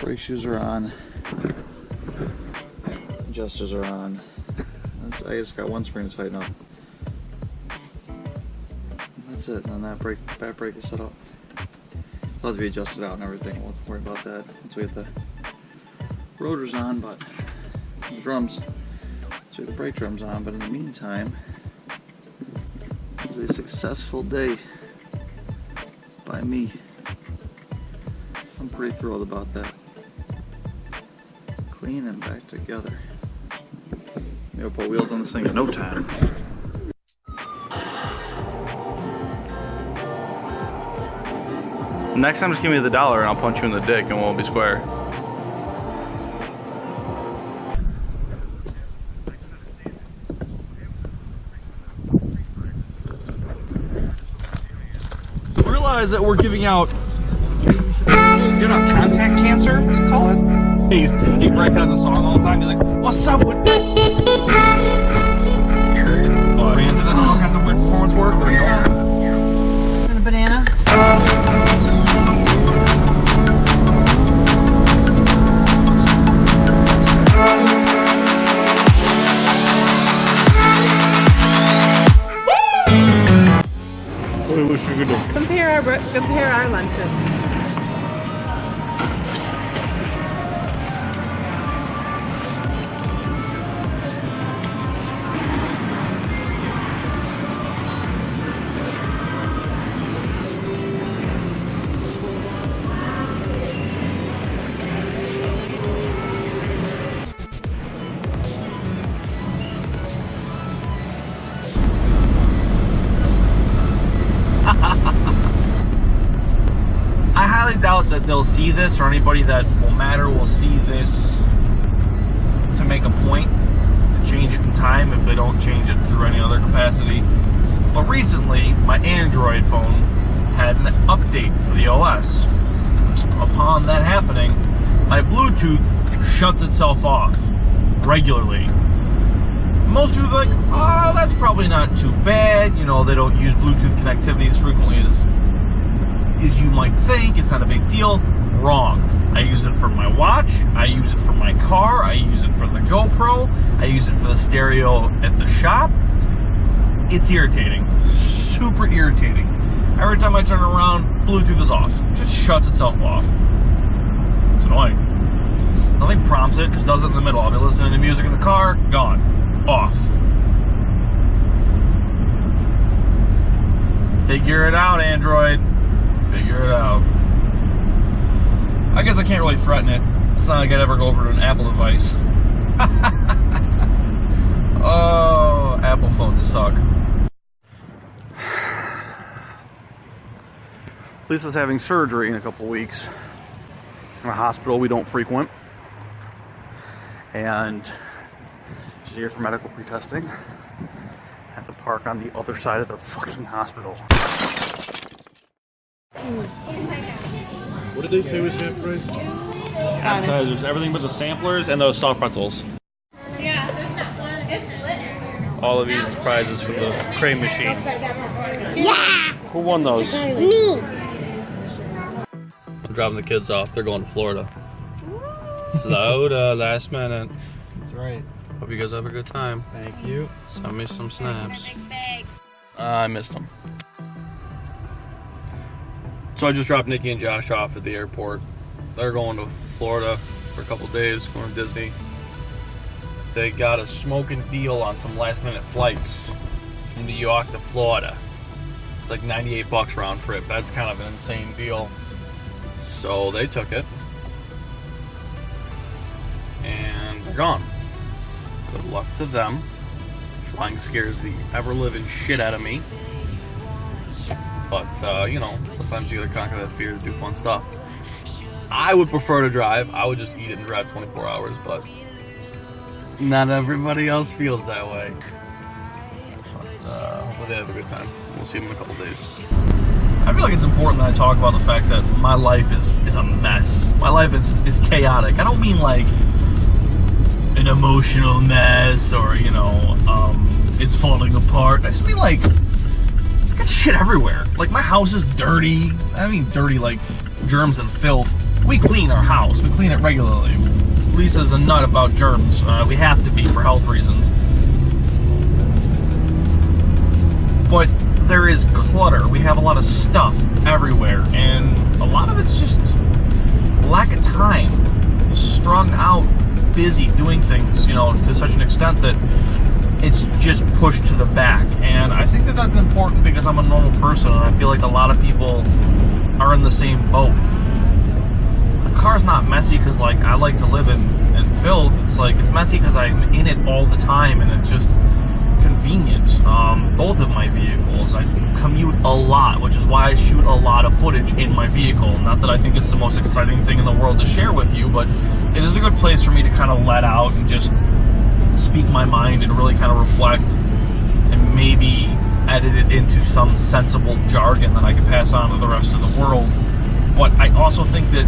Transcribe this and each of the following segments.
Brake shoes are on. Adjusters are on. I just got one spring to tighten up. That's it. And then that back brake is set up. It'll have to be adjusted out and everything. We'll worry about that once we get the rotors on, but the drums. So the brake drums on. But in the meantime, it's a successful day by me. I'm pretty thrilled about that. Clean and back together. Maybe I'll put wheels on this thing in no time. Next time, just give me the $1 and I'll punch you in the dick and we'll be square. Realize that we're giving out, you know, contact cancer, what's it called? He breaks out the song all the time. He's like, "What's up with that?" Bands that all kinds of weird performance work. And a banana. What do you wish you could do? Compare our lunches. I highly doubt that they'll see this, or anybody that will matter will see this to make a point to change it in time if they don't change it through any other capacity. But recently, my Android phone had an update for the OS. Upon that happening, my Bluetooth shuts itself off regularly. Most people are like, oh, that's probably not too bad. You know, they don't use Bluetooth connectivity as frequently as you might think. It's not a big deal. Wrong. I use it for my watch. I use it for my car. I use it for the GoPro. I use it for the stereo at the shop. It's irritating. Super irritating. Every time I turn around, Bluetooth is off. It just shuts itself off. It's annoying. Nothing prompts it. Just does it in the middle. I'll be listening to music in the car. Gone. Off. Figure it out, Android. Figure it out. I guess I can't really threaten it. It's not like I'd ever go over to an Apple device. Oh, Apple phones suck. Lisa's having surgery in a couple weeks in a hospital we don't frequent. And she's here for medical pre-testing. Had to park on the other side of the fucking hospital. What did they say was half price? Appetizers, everything but the samplers and those soft pretzels. Yeah, it's lit. All of these prizes for the crane machine. Yeah! Who won those? Me! I'm dropping the kids off. They're going to Florida. Florida, last minute. That's right. Hope you guys have a good time. Thank you. Send me some snaps. I missed them. So I just dropped Nikki and Josh off at the airport. They're going to Florida for a couple days, going to Disney. They got a smoking deal on some last minute flights from New York to Florida. It's like $98 round trip. That's kind of an insane deal. So they took it. And they're gone. Good luck to them. Flying scares the ever-living shit out of me. But, you know, sometimes you gotta conquer that fear to do fun stuff. I would prefer to drive. I would just eat it and drive 24 hours, but not everybody else feels that way. But, hopefully they have a good time. We'll see them in a couple days. I feel like it's important that I talk about the fact that my life is a mess. My life is chaotic. I don't mean like an emotional mess or, you know, it's falling apart. I just mean like, got shit everywhere. Like, my house is dirty. I mean dirty like germs and filth. we clean our house. We clean it regularly. Lisa's a nut about germs. We have to be for health reasons. But there is clutter. We have a lot of stuff everywhere, and a lot of it's just lack of time. Strung out, busy, doing things, to such an extent that it's just pushed to the back. And I think that that's important because I'm a normal person, and I feel like a lot of people are in the same boat. The car's not messy because, like, I like to live in filth. It's like, it's messy because I'm in it all the time, and it's just convenient. Both of my vehicles, I commute a lot, which is why I shoot a lot of footage in my vehicle. Not that I think it's the most exciting thing in the world to share with you, but it is a good place for me to kind of let out and just speak my mind and really kind of reflect, and maybe edit it into some sensible jargon that I can pass on to the rest of the world. But I also think that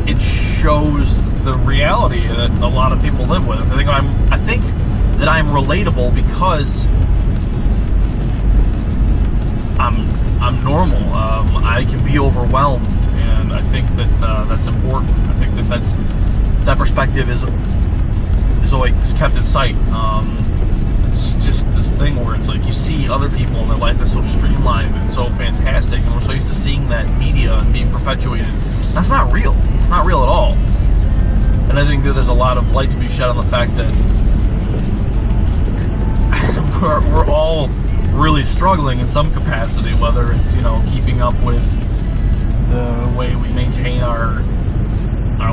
it shows the reality that a lot of people live with. I think that I'm relatable because I'm normal. I can be overwhelmed, and I think that that's important. I think that perspective is always kept in sight. It's just this thing where it's like you see other people and their life is so streamlined and so fantastic, and we're so used to seeing that in media and being perpetuated. That's not real. It's not real at all. And I think that there's a lot of light to be shed on the fact that we're all really struggling in some capacity, whether it's, keeping up with the way we maintain our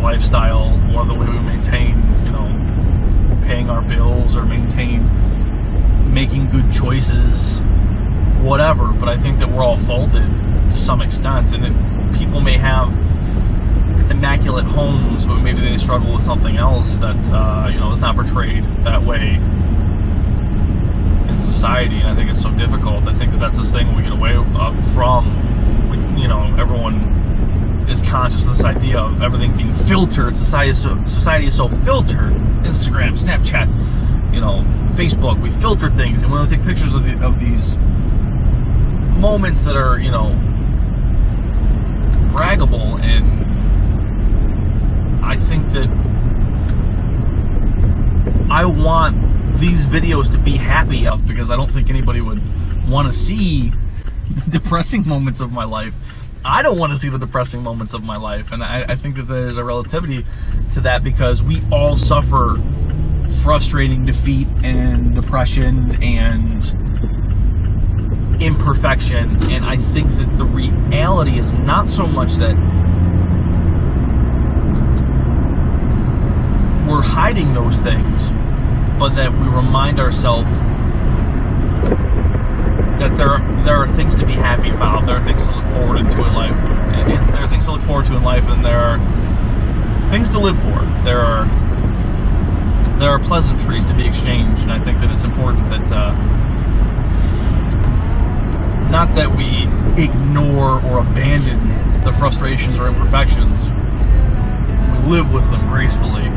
lifestyle, or the way we maintain, paying our bills, or making good choices, whatever. But I think that we're all faulted to some extent, and that people may have immaculate homes, but maybe they struggle with something else that is not portrayed that way in society. And I think it's so difficult. I think that that's this thing we get away from. Everyone is conscious of this idea of everything being filtered. Society is so filtered. Instagram, Snapchat, Facebook. We filter things, and when we take pictures of these moments that are, braggable, and I think that I want these videos to be happy up, because I don't think anybody would want to see the depressing moments of my life. I don't want to see the depressing moments of my life, and I think that there's a relativity to that, because we all suffer frustrating defeat and depression and imperfection. And I think that the reality is not so much that we're hiding those things, but that we remind ourselves that there are things to be happy about. There are things to look forward to in life. And there are things to look forward to in life, and there are things to live for. There are pleasantries to be exchanged, and I think that it's important that not that we ignore or abandon the frustrations or imperfections. We live with them gracefully.